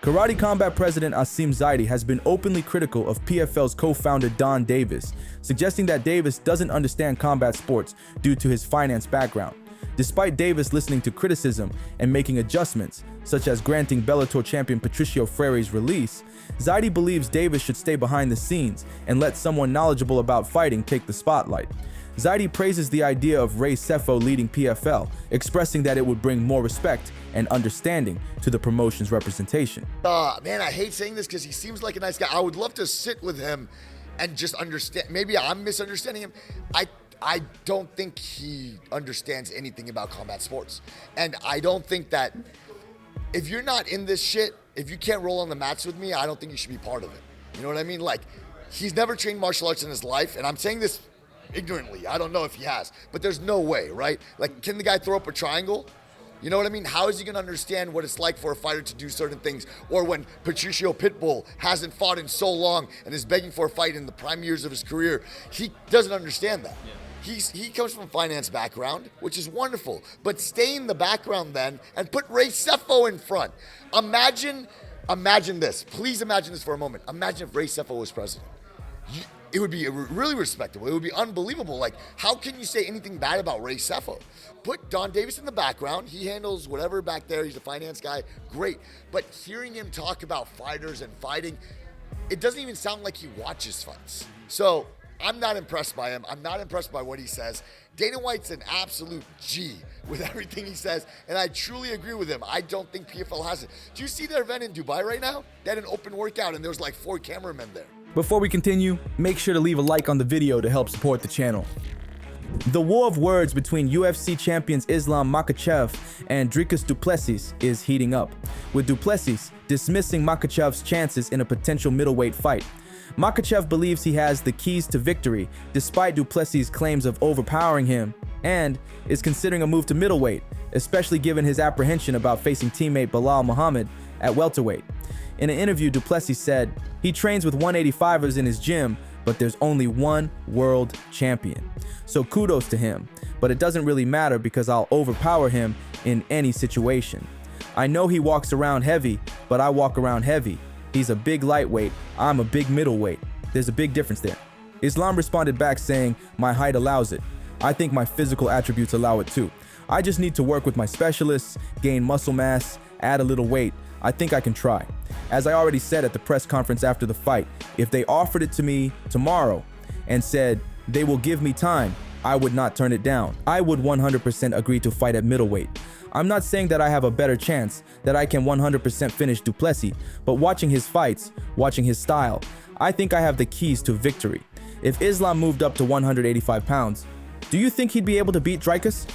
Karate Combat President Asim ZAIDI has been openly critical of PFL's co-founder Don Davis, suggesting that Davis doesn't understand combat sports due to his finance background. Despite Davis listening to criticism and making adjustments, such as granting Bellator champion Patricio Freire's release, ZAIDI believes Davis should stay behind the scenes and let someone knowledgeable about fighting take the spotlight. ZAIDI praises the idea of Ray SEFO leading PFL, expressing that it would bring more respect and understanding to the promotion's representation. Man, I hate saying this because he seems like a nice guy. I would love to sit with him and just understand. Maybe I'm misunderstanding him. I don't think he understands anything about combat sports. And I don't think that if you're not in this shit, if you can't roll on the mats with me, I don't think you should be part of it. You know what I mean? Like, he's never trained martial arts in his life, and I'm saying this ignorantly. I don't know if he has, but there's no way, right? Like, can the guy throw up a triangle? You know what I mean? How is he going to understand what it's like for a fighter to do certain things? Or when Patricio Pitbull hasn't fought in so long and is begging for a fight in the prime years of his career, he doesn't understand that. Yeah. He comes from a finance background, which is wonderful, but stay in the background then and put Ray SEFO in front. Imagine this. Please imagine this for a moment. Imagine if Ray SEFO was president. It would be really respectable. It would be unbelievable. Like, how can you say anything bad about Ray SEFO? Put Don Davis in the background. He handles whatever back there. He's a finance guy. Great. But hearing him talk about fighters and fighting, it doesn't even sound like he watches fights. So I'm not impressed by him. I'm not impressed by what he says. Dana White's an absolute G with everything he says, and I truly agree with him. I don't think PFL has it. Do you see their event in Dubai right now? They had an open workout, and there was like 4 cameramen there. Before we continue, make sure to leave a like on the video to help support the channel. The war of words between UFC champions Islam Makhachev and Dricus du Plessis is heating up, with du Plessis dismissing Makhachev's chances in a potential middleweight fight. Makhachev believes he has the keys to victory, despite du Plessis' claims of overpowering him, and is considering a move to middleweight, especially given his apprehension about facing teammate Belal Muhammad at welterweight. In an interview, du Plessis said, he trains with 185ers in his gym, but there's only one world champion. So kudos to him, but it doesn't really matter because I'll overpower him in any situation. I know he walks around heavy, but I walk around heavy. He's a big lightweight, I'm a big middleweight. There's a big difference there. Islam responded back saying, my height allows it. I think my physical attributes allow it too. I just need to work with my specialists, gain muscle mass, add a little weight. I think I can try. As I already said at the press conference after the fight, if they offered it to me tomorrow and said they will give me time, I would not turn it down. I would 100% agree to fight at middleweight. I'm not saying that I have a better chance, that I can 100% finish du Plessis, but watching his fights, watching his style, I think I have the keys to victory. If Islam moved up to 185 pounds, do you think he'd be able to beat Dricus?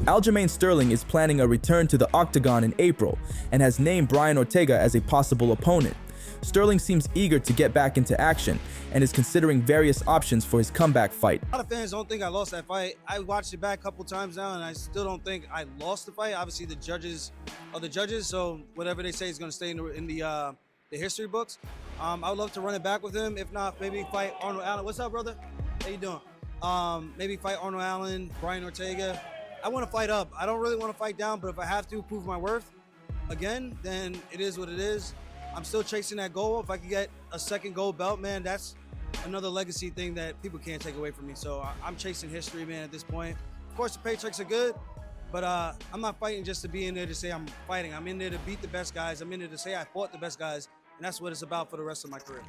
Aljamain Sterling is planning a return to the octagon in April and has named Brian Ortega as a possible opponent. Sterling seems eager to get back into action and is considering various options for his comeback fight. A lot of fans don't think I lost that fight. I watched it back a couple times now and I still don't think I lost the fight. Obviously the judges are the judges, so whatever they say is going to stay in the history books. I would love to run it back with him. If not, maybe fight Arnold Allen. What's up, brother? How you doing? Maybe fight Arnold Allen, Brian Ortega. I want to fight up. I don't really want to fight down, but if I have to prove my worth again, then it is what it is. I'm still chasing that goal. If I could get a second gold belt, man, that's another legacy thing that people can't take away from me. So I'm chasing history, man, at this point. Of course, the paychecks are good, but I'm not fighting just to be in there to say I'm fighting. I'm in there to beat the best guys. I'm in there to say I fought the best guys, and that's what it's about for the rest of my career.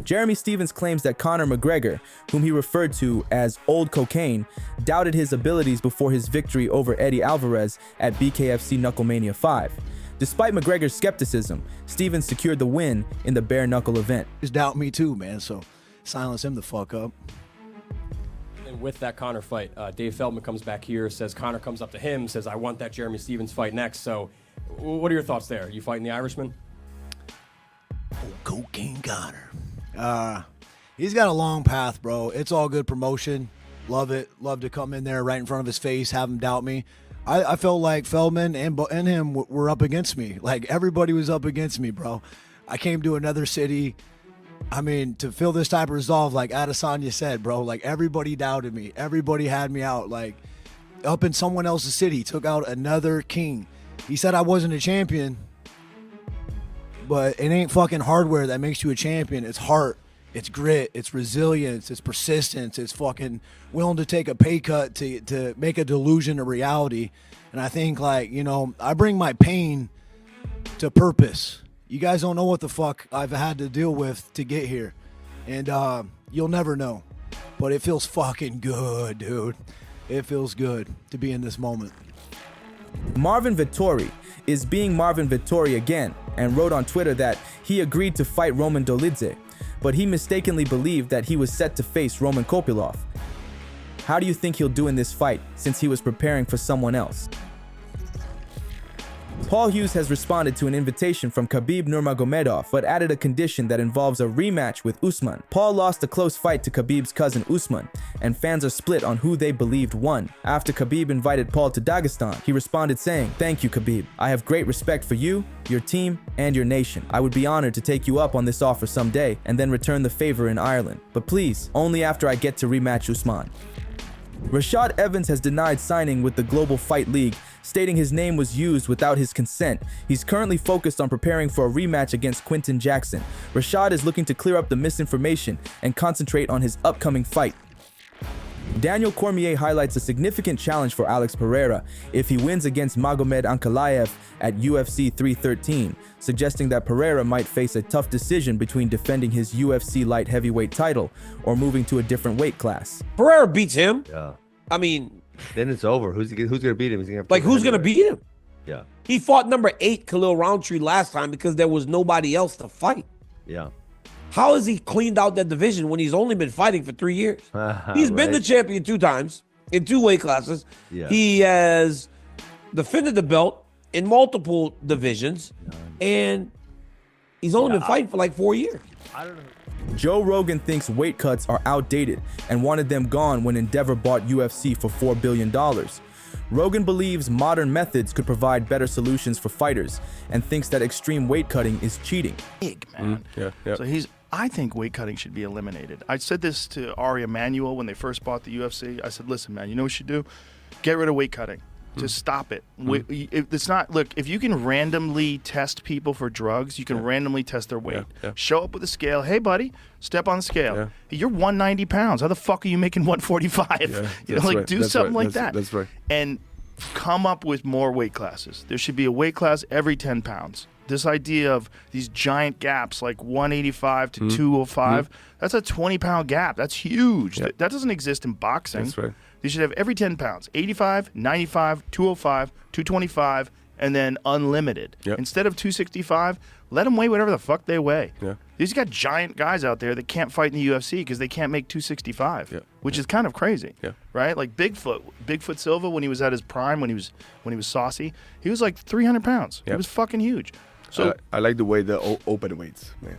Jeremy Stephens claims that Conor McGregor, whom he referred to as Old Cocaine, doubted his abilities before his victory over Eddie Alvarez at BKFC Knucklemania 5. Despite McGregor's skepticism, Stephens secured the win in the bare knuckle event. He's doubt me too, man, so silence him the fuck up. And with that Conor fight, Dave Feldman comes back here, says Conor comes up to him, says, I want that Jeremy Stephens fight next. So what are your thoughts there? You fighting the Irishman? Oh, Cocaine Conor. He's got a long path, bro. It's all good promotion. Love it. Love to come in there right in front of his face, have him doubt me. I felt like Feldman and him were up against me. Like, everybody was up against me, bro. I came to another city. I mean, to feel this type of resolve, like Adesanya said, bro, like, everybody doubted me. Everybody had me out. Like, up in someone else's city, took out another king. He said I wasn't a champion. but it ain't fucking hardware that makes you a champion. It's heart, it's grit, it's resilience, it's persistence, it's fucking willing to take a pay cut to make a delusion a reality. And I think, like, you know, I bring my pain to purpose. You guys don't know what the fuck I've had to deal with to get here. And you'll never know. But it feels fucking good, dude. It feels good to be in this moment. Marvin Vettori is being Marvin Vettori again and wrote on Twitter that he agreed to fight Roman Dolidze, but he mistakenly believed that he was set to face Roman Kopylov. How do you think he'll do in this fight since he was preparing for someone else? Paul Hughes has responded to an invitation from Khabib Nurmagomedov, but added a condition that involves a rematch with Usman. Paul lost a close fight to Khabib's cousin Usman, and fans are split on who they believed won. After Khabib invited Paul to Dagestan, he responded saying, "Thank you, Khabib. I have great respect for you, your team, and your nation. I would be honored to take you up on this offer someday and then return the favor in Ireland. But please, only after I get to rematch Usman." Rashad Evans has denied signing with the Global Fight League, stating his name was used without his consent. He's currently focused on preparing for a rematch against Quinton Jackson. Rashad is looking to clear up the misinformation and concentrate on his upcoming fight. Daniel Cormier highlights a significant challenge for Alex Pereira if he wins against Magomed Ankalaev at UFC 313, suggesting that Pereira might face a tough decision between defending his UFC light heavyweight title or moving to a different weight class. Pereira beats him. Yeah. I mean, Then it's over. Who's gonna beat him? who's gonna beat him? Yeah. He fought number 8 Khalil Roundtree last time because there was nobody else to fight. Yeah. How has he cleaned out that division when he's only been fighting for 3 years? He's been the champion 2 times in 2 weight classes. Yeah. He has defended the belt in multiple divisions, and he's only been fighting for like 4 years. I don't know. Joe Rogan thinks weight cuts are outdated and wanted them gone when Endeavor bought UFC for $4 billion. Rogan believes modern methods could provide better solutions for fighters and thinks that extreme weight cutting is cheating. Big, man. So I think weight cutting should be eliminated. I said this to Ari Emanuel when they first bought the UFC. I said, listen, man, you know what you should do? Get rid of weight cutting. Just stop it. It's not, look, if you can randomly test people for drugs, you can randomly test their weight. Show up with a scale. Hey, buddy, step on the scale. You're 190 pounds. How the fuck are you making 145? You know, like, do something like that. That's right. And come up with more weight classes. There should be a weight class every 10 pounds. This idea of these giant gaps, like 185 to 205, that's a 20-pound gap. That's huge. That doesn't exist in boxing. That's right. They should have every 10 pounds, 85, 95, 205, 225, and then unlimited. Instead of 265, let them weigh whatever the fuck they weigh. These got giant guys out there that can't fight in the UFC because they can't make 265, which is kind of crazy, right? Like Bigfoot Silva, when he was at his prime, when he was saucy, he was like 300 pounds. He was fucking huge. So I like the way the open weights, man.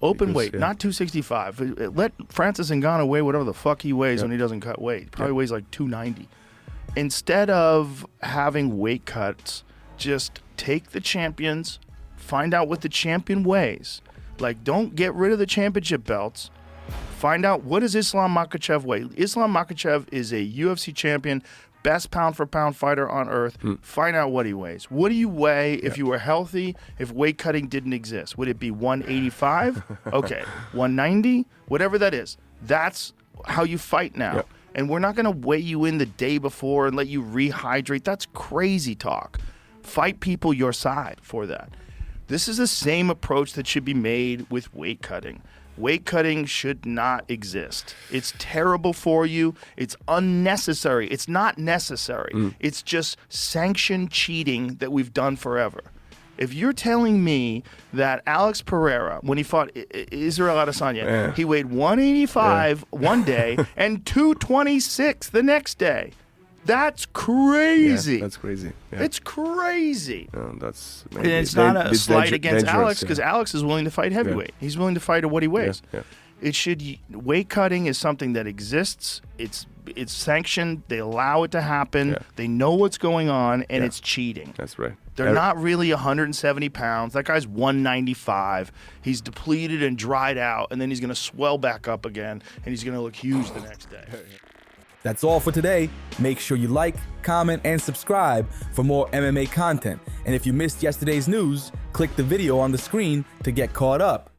Open weight, not 265. Let Francis Ngannou weigh whatever the fuck he weighs when he doesn't cut weight. He probably weighs like 290. Instead of having weight cuts, just take the champions, find out what the champion weighs. Like, don't get rid of the championship belts. Find out, what does Islam Makhachev weigh? Islam Makhachev is a UFC champion, best pound-for-pound fighter on earth. Find out what he weighs. What do you weigh if you were healthy, if weight cutting didn't exist? Would it be 185? Okay. 190? Whatever that is. That's how you fight now. And we're not going to weigh you in the day before and let you rehydrate. That's crazy talk. Fight people your side for that. This is the same approach that should be made with weight cutting. Weight cutting should not exist. It's terrible for you. It's unnecessary. It's not necessary. It's just sanctioned cheating that we've done forever. If you're telling me that Alex Pereira, when he fought Israel Adesanya, he weighed 185 one day and 226 the next day. That's crazy. That's crazy. It's crazy. That's and it's not a slight against Alex, because Alex is willing to fight heavyweight. He's willing to fight at what he weighs. It should, weight cutting is something that exists. It's sanctioned. They allow it to happen. They know what's going on, and it's cheating. That's right. They're not really 170 pounds. That guy's 195. He's depleted and dried out, and then he's going to swell back up again, and he's going to look huge the next day. That's all for today. Make sure you like, comment, and subscribe for more MMA content. And if you missed yesterday's news, click the video on the screen to get caught up.